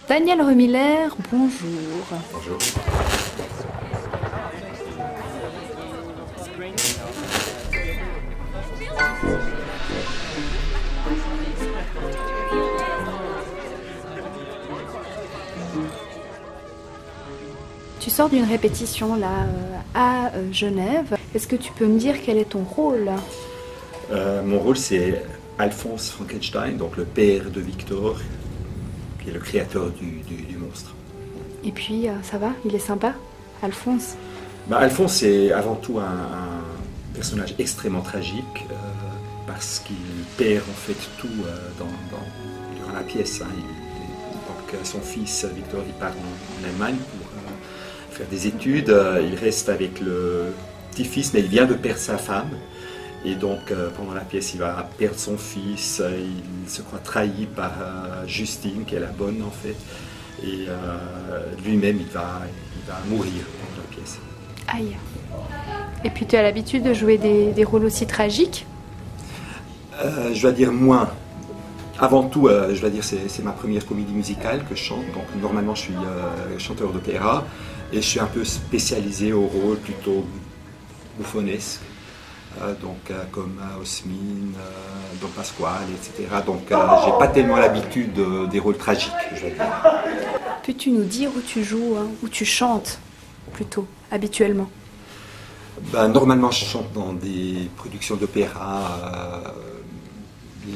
Daniel Remiller, bonjour. Bonjour. Tu sors d'une répétition là à Genève. Est-ce que tu peux me dire quel est ton rôle? Mon rôle, c'est Alphonse Frankenstein, donc le père de Victor, qui est le créateur du monstre. Et puis, ça va? Il est sympa, Alphonse? Alphonse, c'est avant tout un personnage extrêmement tragique, parce qu'il perd en fait tout durant la pièce. Donc, son fils, Victor, il part en Allemagne pour faire des études. Il reste avec le petit-fils, mais il vient de perdre sa femme. Et donc, pendant la pièce, il va perdre son fils, il se croit trahi par Justine, qui est la bonne en fait, et lui-même, il va mourir pendant la pièce. Aïe. Et puis, tu as l'habitude de jouer des rôles aussi tragiques? Je dois dire moins. Avant tout, je dois dire c'est ma première comédie musicale que je chante, donc normalement je suis chanteur d'opéra, et je suis un peu spécialisé au rôle plutôt bouffonnesque. Comme Osmine, Don Pasquale, etc. Donc j'ai pas tellement l'habitude des rôles tragiques, je vais dire. Peux-tu nous dire où tu joues, hein, où tu chantes plutôt, habituellement? Normalement je chante dans des productions d'opéra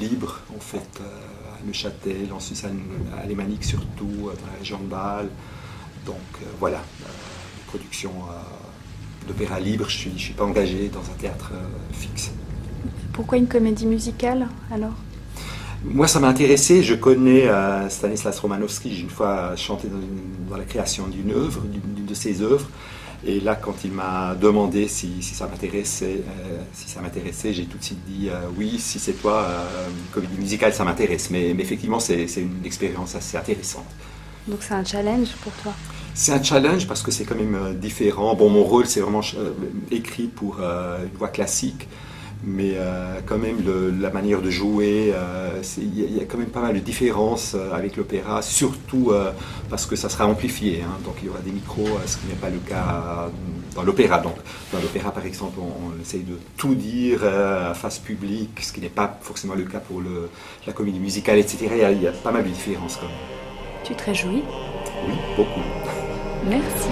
libres, en fait, à Neuchâtel, en Suisse alémanique surtout, dans la région de Bâle. Donc voilà, production d'opéra libre, je ne suis pas engagé dans un théâtre fixe. Pourquoi une comédie musicale alors? Moi, ça m'a intéressé. Je connais Stanislas Romanowski. J'ai une fois chanté dans la création d'une œuvre, d'une de ses œuvres. Et là, quand il m'a demandé si ça m'intéressait, j'ai tout de suite dit oui, si c'est toi, une comédie musicale, ça m'intéresse. Mais effectivement, c'est une expérience assez intéressante. Donc c'est un challenge pour toi? C'est un challenge parce que c'est quand même différent. Bon, mon rôle, c'est vraiment écrit pour une voix classique, mais quand même la manière de jouer, il y a quand même pas mal de différences avec l'opéra, surtout parce que ça sera amplifié, hein, donc il y aura des micros, ce qui n'est pas le cas dans l'opéra. Donc dans l'opéra, par exemple, on essaye de tout dire face publique, ce qui n'est pas forcément le cas pour la comédie musicale, etc. Il y a pas mal de différences quand même. Tu te réjouis? Oui, beaucoup. Merci.